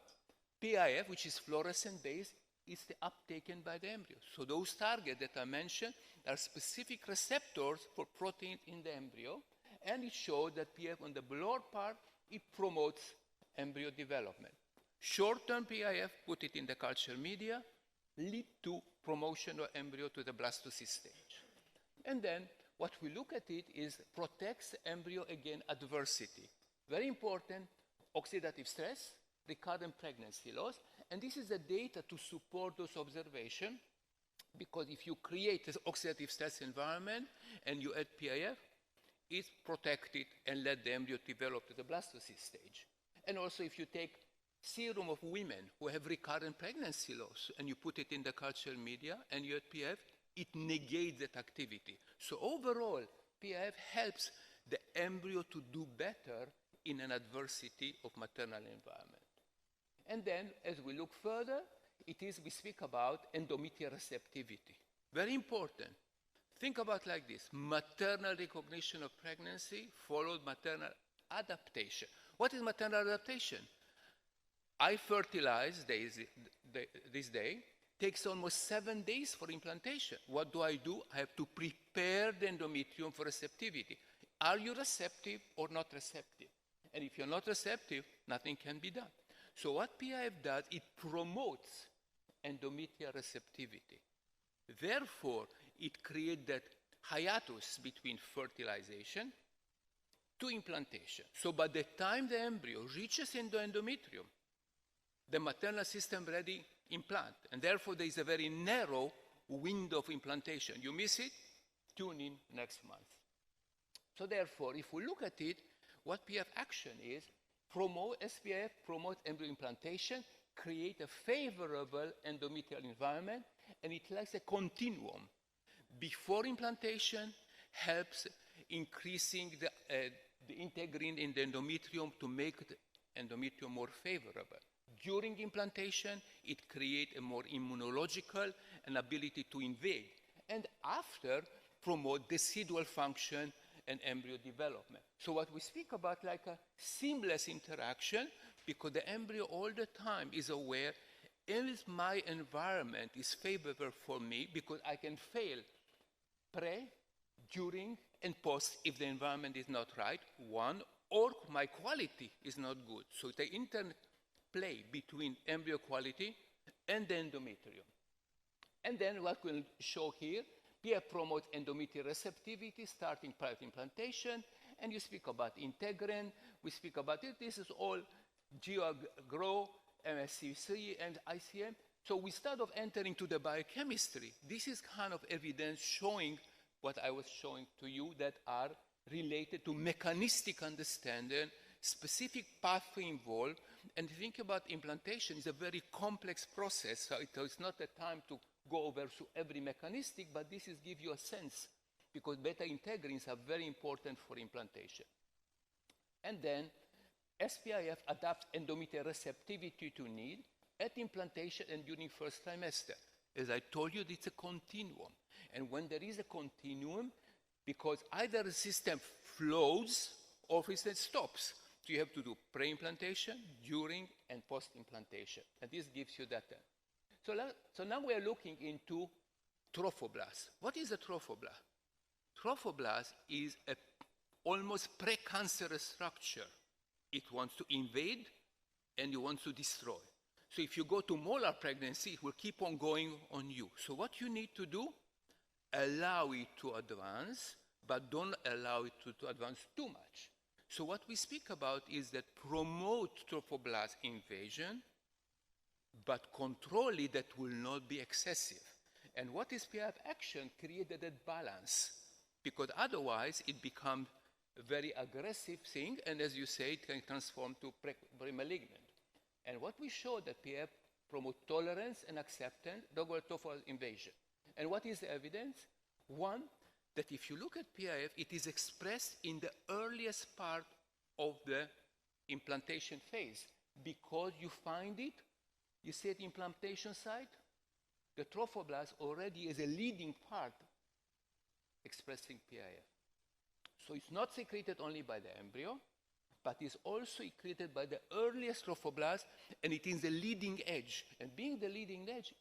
PIF, which is fluorescent-based, is uptaken by the embryo. So those targets that I mentioned are specific receptors for protein in the embryo, and it showed that PIF on the lower part, it promotes embryo development. Short-term PIF, put it in the culture media, lead to promotion of embryo to the blastocyst stage. And then what we look at it is protects embryo against adversity. Very important, oxidative stress, recurrent pregnancy loss, and this is the data to support those observations, because if you create an oxidative stress environment and you add PIF, it's protected and let the embryo develop to the blastocyst stage. And also if you take serum of women who have recurrent pregnancy loss and you put it in the cultural media and you add PIF, it negates that activity. So overall, PIF helps the embryo to do better in an adversity of maternal environment. And then, as we look further, we speak about endometrial receptivity. Very important. Think about like this: maternal recognition of pregnancy followed maternal adaptation. What is maternal adaptation? I fertilize this day, takes almost 7 days for implantation. What do? I have to prepare the endometrium for receptivity. Are you receptive or not receptive? And if you're not receptive, nothing can be done. So what PIF does, it promotes endometrial receptivity. Therefore, it creates that hiatus between fertilization to implantation. So by the time the embryo reaches into endometrium, the maternal system ready implant, and therefore there is a very narrow window of implantation. You miss it, tune in next month. So therefore, if we look at it, what PIF action is, SPIF promotes embryo implantation, create a favorable endometrial environment, and it likes a continuum. Before implantation helps increasing the integrin in the endometrium to make the endometrium more favorable. During implantation, it creates a more immunological and ability to invade. And after, promote decidual function and embryo development. So what we speak about like a seamless interaction, because the embryo all the time is aware, if my environment is favorable for me, because I can fail pre, during, and post if the environment is not right, one, or my quality is not good. So the interplay between embryo quality and the endometrium. And then what we'll show here, PIF promotes endometrial receptivity starting prior to implantation, and you speak about integrin, we speak about it, this is all GeoGrow, MSC3, and ICM. So we start off entering to the biochemistry. This is kind of evidence showing what I was showing to you that are related to mechanistic understanding, specific pathway involved, and think about implantation is a very complex process, so it's not the time to go over to every mechanistic, but this is give you a sense, because beta integrins are very important for implantation. And then SPIF adapts endometrial receptivity to need at implantation and during first trimester. As I told you, it's a continuum. And when there is a continuum, because either the system flows or it stops. So you have to do pre-implantation, during, and post-implantation. And this gives you data. So now we are looking into trophoblast. What is a trophoblast? Trophoblast is an almost precancerous structure. It wants to invade and it wants to destroy. So if you go to molar pregnancy, it will keep on going on you. So what you need to do, allow it to advance, but don't allow it to advance too much. So what we speak about is that promote trophoblast invasion, but control it that will not be excessive. And what is PIF action created that balance, because otherwise it becomes a very aggressive thing, and as you say, it can transform to pre-malignant. And what we show that PIF promote tolerance and acceptance, regular trophoblast invasion. And what is the evidence? One, that if you look at PIF, it is expressed in the earliest part of the implantation phase, because you find it, you see at the implantation site, the trophoblast already is a leading part expressing PIF. So it's not secreted only by the embryo, but is also secreted by the earliest trophoblast, and it is the leading edge. And being the leading edge,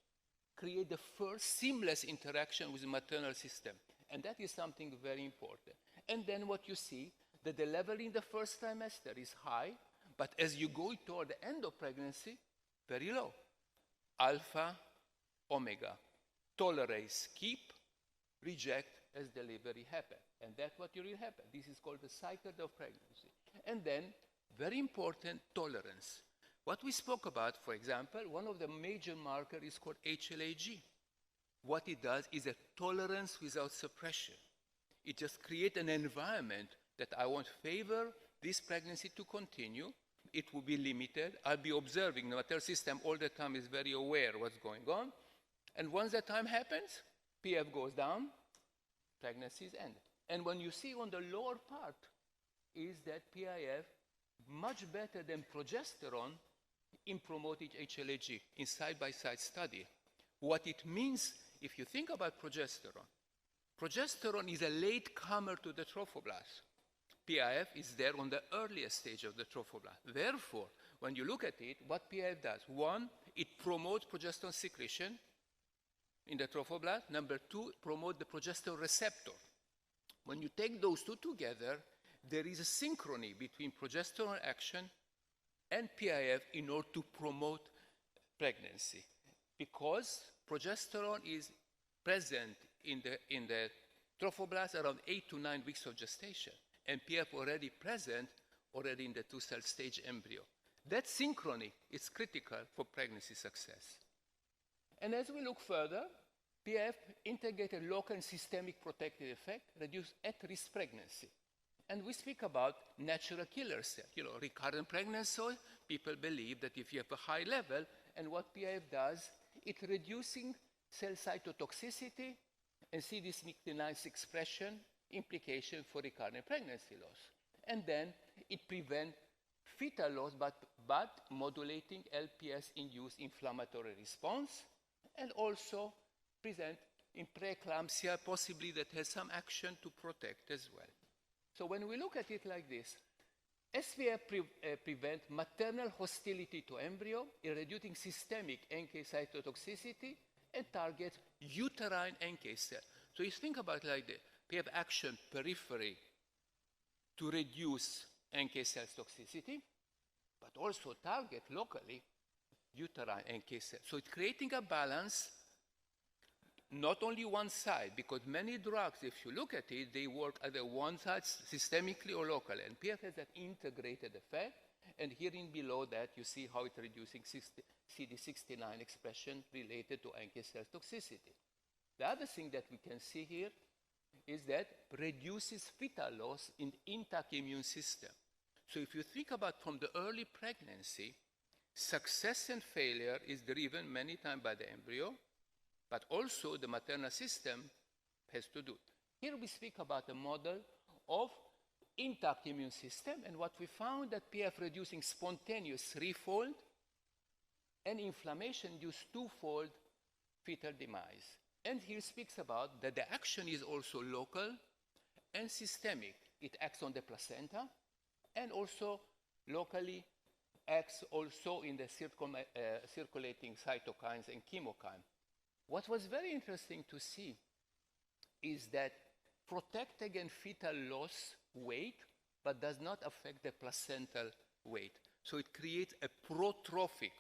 create the first seamless interaction with the maternal system. And that is something very important. And then what you see, that the level in the first trimester is high, But as you go toward the end of pregnancy, very low. Alpha, omega. Tolerate, keep, reject as delivery happen. And that's what will happen. This is called the cycle of pregnancy. And then, very important, tolerance. What we spoke about, for example, one of the major markers is called HLA-G. What it does is a tolerance without suppression. It just creates an environment that I want favor this pregnancy to continue. It will be limited. I'll be observing. The maternal system all the time is very aware of what's going on. And once that time happens, PF goes down, pregnancy is ended. And when you see on the lower part is that PIF, much better than progesterone in promoting HLA-G in side-by-side study. What it means, if you think about progesterone, progesterone is a late comer to the trophoblast. PIF is there on the earliest stage of the trophoblast. Therefore, when you look at it, what PIF does? One, it promotes progesterone secretion in the trophoblast. Number two, promote the progesterone receptor. When you take those two together, there is a synchrony between progesterone action and PIF in order to promote pregnancy. Because progesterone is present in the trophoblast around 8 to 9 weeks of gestation, and PIF already present already in the two-cell stage embryo. That synchrony is critical for pregnancy success. And as we look further, PIF integrated local and systemic protective effect, reduce at-risk pregnancy. And we speak about natural killer cells. You know, recurrent pregnancy, people believe that if you have a high level, and what PIF does, it's reducing cell cytotoxicity and CD69 expression implication for recurrent pregnancy loss. And then it prevents fetal loss, but modulating LPS-induced inflammatory response, and also present in preeclampsia, possibly that has some action to protect as well. So when we look at it like this, SVF prevent maternal hostility to embryo in reducing systemic NK cytotoxicity and target uterine NK cell. So you think about it like this. We have action periphery to reduce NK cells toxicity, but also target locally uterine NK cells. So it's creating a balance, not only one side, because many drugs, if you look at it, they work either one side systemically or locally. And PF has that integrated effect. And here in below that, you see how it's reducing CD69 expression related to NK cell toxicity. The other thing that we can see here is that reduces fetal loss in intact immune system. So if you think about from the early pregnancy, success and failure is driven many times by the embryo, but also the maternal system has to do. Here we speak about a model of intact immune system, and what we found that PF reducing spontaneous threefold and inflammation induced twofold fetal demise. And here speaks about that the action is also local and systemic. It acts on the placenta and also locally acts also in the circulating cytokines and chemokines. What was very interesting to see is that protect against fetal loss weight, but does not affect the placental weight. So it creates a protrophic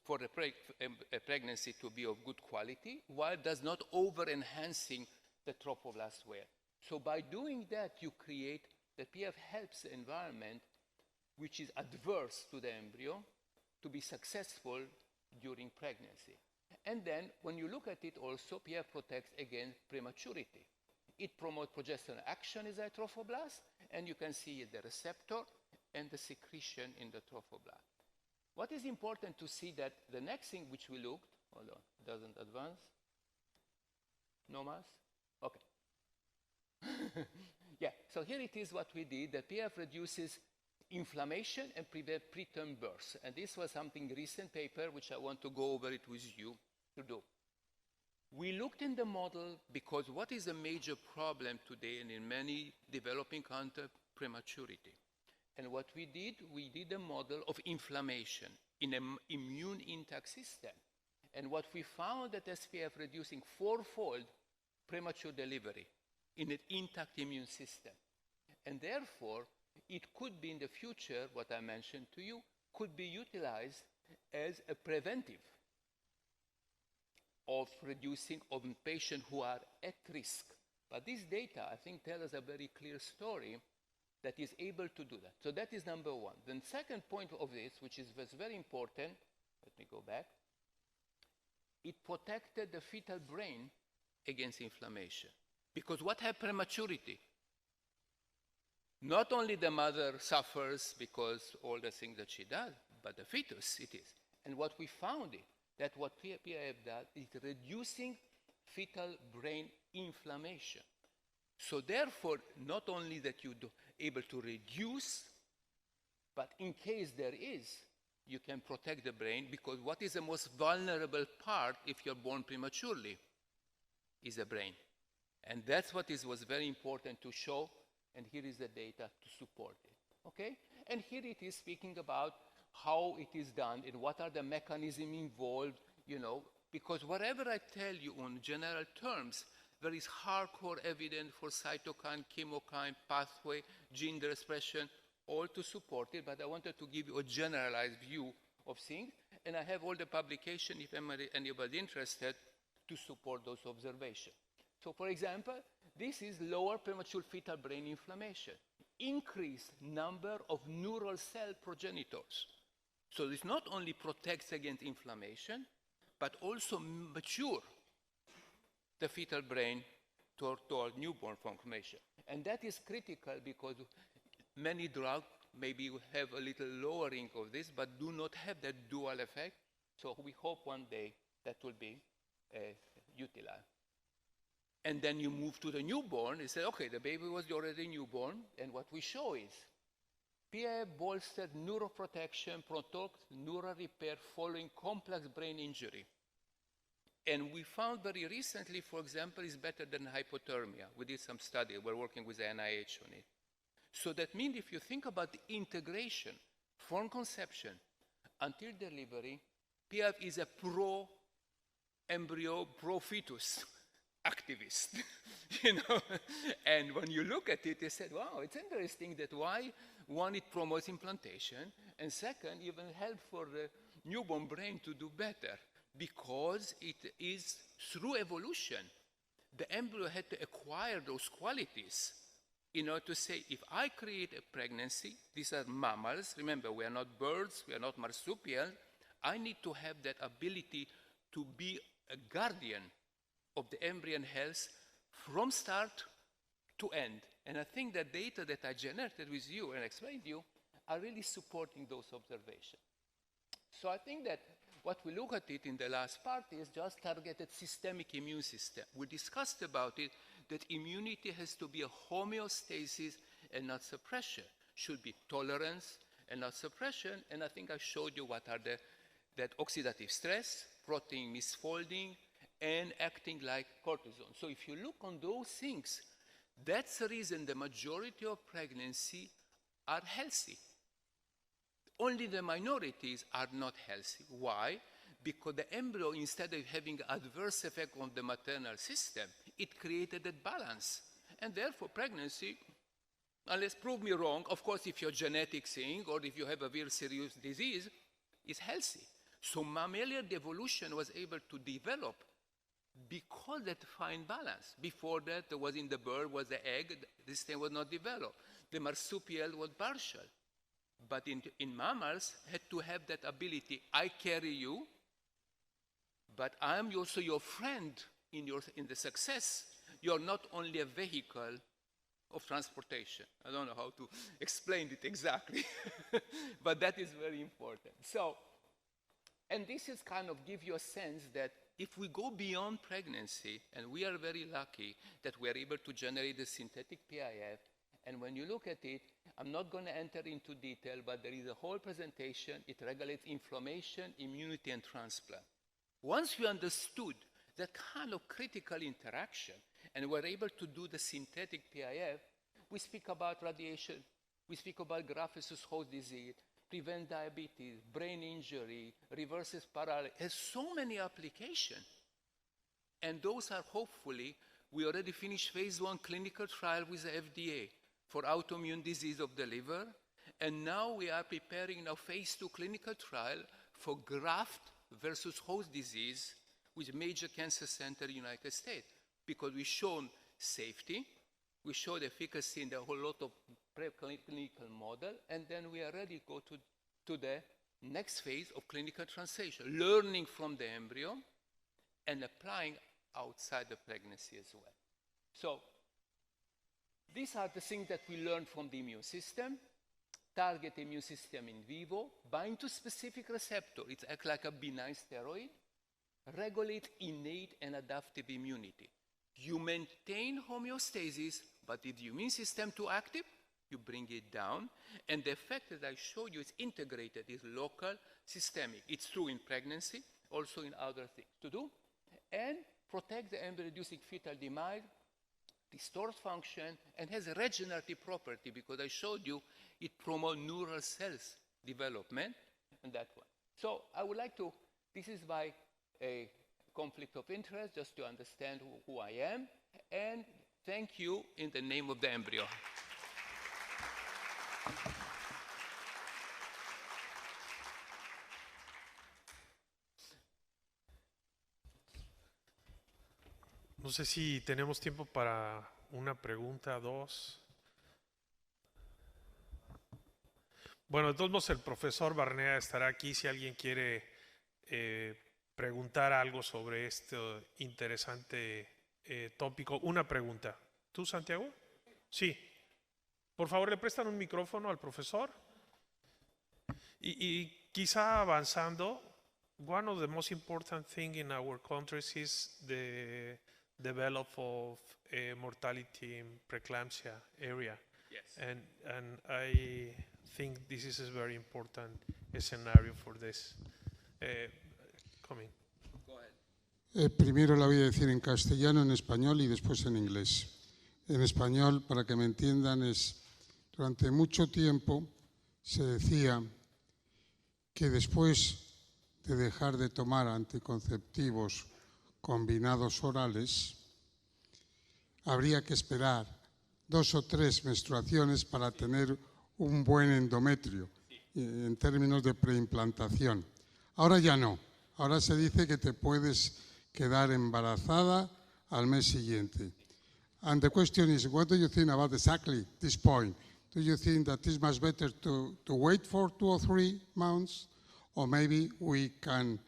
for a pregnancy to be of good quality, while does not over-enhancing the trophoblast wear. So by doing that, you create, the PF helps the environment which is adverse to the embryo to be successful during pregnancy. And then, when you look at it also, PF protects against prematurity. It promotes progesterone action in the trophoblast, and you can see the receptor and the secretion in the trophoblast. What is important to see that the next thing which we looked, hold on, it doesn't advance. No mass? Okay. Yeah, so here it is what we did. The PF reduces inflammation and prevent preterm birth. And this was something recent paper which I want to go over it with you to do. We looked in the model because what is a major problem today and in many developing countries, prematurity. And what we did a model of inflammation in an immune intact system. And what we found that SPF reducing fourfold premature delivery in an intact immune system. And therefore, it could be in the future, what I mentioned to you, could be utilized as a preventive of reducing of patients who are at risk. But this data, I think, tells us a very clear story that is able to do that. So that is number one. Then second point of this, which was very important, let me go back, it protected the fetal brain against inflammation. Because what happened prematurity? Not only the mother suffers because all the things that she does, but the fetus it is. And what we found is that what PIF does is reducing fetal brain inflammation. So therefore, not only that you're able to reduce, but in case there is, you can protect the brain, because what is the most vulnerable part if you're born prematurely is the brain. And that's what was very important to show, and here is the data to support it, okay? And here it is speaking about how it is done and what are the mechanisms involved, you know, because whatever I tell you on general terms, there is hardcore evidence for cytokine, chemokine, pathway, gene expression, all to support it, but I wanted to give you a generalized view of things, and I have all the publication, if anybody interested, to support those observations. So for example, this is lower premature fetal brain inflammation, increased number of neural cell progenitors. So this not only protects against inflammation, but also mature the fetal brain toward newborn formation. And that is critical because many drugs maybe have a little lowering of this, but do not have that dual effect. So we hope one day that will be utilized. And then you move to the newborn, you say, okay, the baby was already newborn, and what we show is PIF bolstered neuroprotection, protects neural repair following complex brain injury. And we found very recently, for example, is better than hypothermia. We did some study, we're working with the NIH on it. So that means if you think about the integration from conception until delivery, PIF is a pro-embryo, pro-fetus activist, you know. And when you look at it, they said, wow, it's interesting that why, one, it promotes implantation, and second, even help for the newborn brain to do better, because it is through evolution. The embryo had to acquire those qualities in order to say, if I create a pregnancy, these are mammals, remember, we are not birds, we are not marsupial, I need to have that ability to be a guardian of the embryon health from start to end. And I think the data that I generated with you and explained to you are really supporting those observations. So I think that what we look at it in the last part is just targeted systemic immune system. We discussed about it, that immunity has to be a homeostasis and not suppression. Should be tolerance and not suppression. And I think I showed you what are that oxidative stress, protein misfolding, and acting like cortisol. So if you look on those things, that's the reason the majority of pregnancy are healthy. Only the minorities are not healthy. Why? Because the embryo, instead of having adverse effect on the maternal system, it created that balance. And therefore pregnancy, unless prove me wrong, of course if you're genetic thing or if you have a very serious disease, is healthy. So mammalian evolution was able to develop because that fine balance. Before that, there was in the bird was the egg, this thing was not developed. The marsupial was partial. But in mammals, had to have that ability. I carry you, but I am also your friend in the success. You're not only a vehicle of transportation. I don't know how to explain it exactly, but that is very important. So, and this is kind of give you a sense that if we go beyond pregnancy, and we are very lucky that we are able to generate the synthetic PIF, and when you look at it, I'm not going to enter into detail, but there is a whole presentation. It regulates inflammation, immunity, and transplant. Once we understood that kind of critical interaction, and we're able to do the synthetic PIF, we speak about radiation, we speak about graft-versus-host disease, prevent diabetes, brain injury, reverses paralysis. It has so many applications. And those are hopefully, we already finished phase 1 clinical trial with the FDA for autoimmune disease of the liver. And now we are preparing now phase 2 clinical trial for graft versus host disease with major cancer center in the United States, because we've shown safety, we showed efficacy in a whole lot of preclinical model, and then we are ready to go to the next phase of clinical translation, learning from the embryo and applying outside the pregnancy as well. So these are the things that we learned from the immune system. Target immune system in vivo, bind to specific receptor. It acts like a benign steroid, regulate innate and adaptive immunity. You maintain homeostasis, but if the immune system too active, you bring it down. And the effect that I showed you is integrated, is local, systemic. It's true in pregnancy, also in other things to do. And protect the embryo-reducing fetal demise, restores function, and has a regenerative property, because I showed you it promotes neural cells development and that one. So I would like to, this is my conflict of interest, just to understand who I am, and thank you in the name of the embryo. No sé si tenemos tiempo para una pregunta, dos. Bueno, de todos modos el profesor Barnea estará aquí si alguien quiere preguntar algo sobre este interesante tópico. Una pregunta. ¿Tú, Santiago? Sí. Por favor, le prestan un micrófono al profesor. Y quizá avanzando, one of the most important things in our countries is the development of mortality in preeclampsia area. Yes. And I think this is a very important scenario for this. Coming. Go ahead. Primero la voy a decir en castellano, en español y después en inglés. En español, para que me entiendan, es durante mucho tiempo se decía que después de dejar de tomar anticonceptivos combinados orales, habría que esperar 2 o 3 menstruaciones para tener un buen endometrio, en términos de preimplantación. Ahora ya no. Ahora se dice que te puedes quedar embarazada al mes siguiente. And the question is, what do you think about exactly this point? Do you think that it's much better to wait for 2 or 3 months? Or maybe we can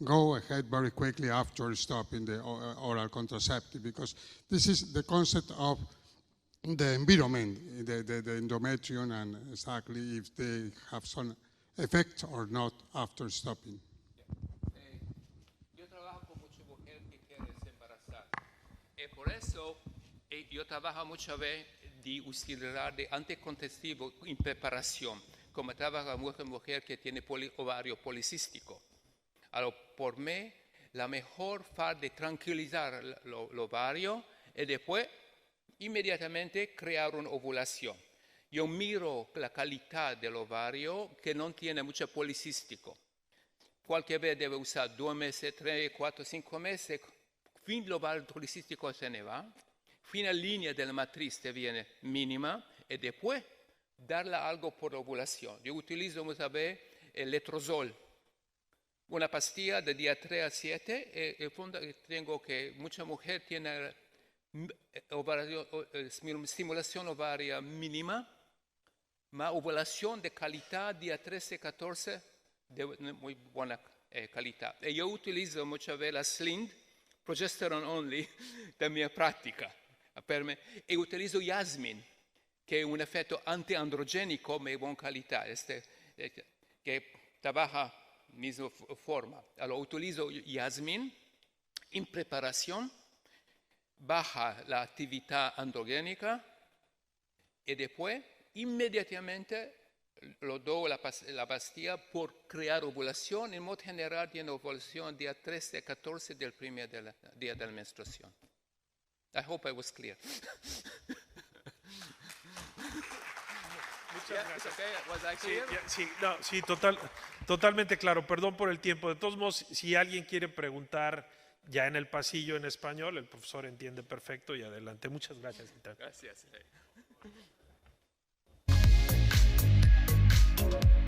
go ahead very quickly after stopping the oral contraceptive? Because this is the concept of the environment, the endometrium, and exactly if they have some effect or not after stopping. Yo trabajo con muchas mujeres que quieren se embarazar. Por eso yo trabajo muchas veces de utilizar de anticonceptivo en preparación, como trabaja mucha mujer que tiene ovario policístico. Allora, por mí, la mejor forma de tranquilizar el ovario es después inmediatamente crear una ovulación. Yo miro la calidad del ovario que no tiene mucho policístico. Cualquier vez debe usar 2 meses, 3, 4, 5 meses. Fin el ovario policístico se ne va. Fin la línea de la matriz te viene mínima. Y después darle algo por ovulación. Yo utilizo muchas veces el letrozol. Una pastilla de día 3 a 7. Tengo que muchas mujeres tienen estimulación ovaria mínima, ma ovulación de calidad día 13 14 de muy buena calidad. Y yo utilizo muchas veces la SLIND, progesterone only, de mi práctica. Y utilizo Yasmin, que es un efecto antiandrogénico de buena calidad, que trabaja misma forma. Allora, utilizo Yasmin en preparación, baja la actividad androgénica y después inmediatamente lo doy la pastilla por crear ovulación. En modo general tiene ovulación día 13 a 14 del primer día de la menstruación. I hope I was clear. Muchas gracias. Okay. Was I clear? Sí, totalmente claro. Perdón por el tiempo. De todos modos, si alguien quiere preguntar ya en el pasillo en español, el profesor entiende perfecto y adelante. Muchas gracias. Gracias. Thank you.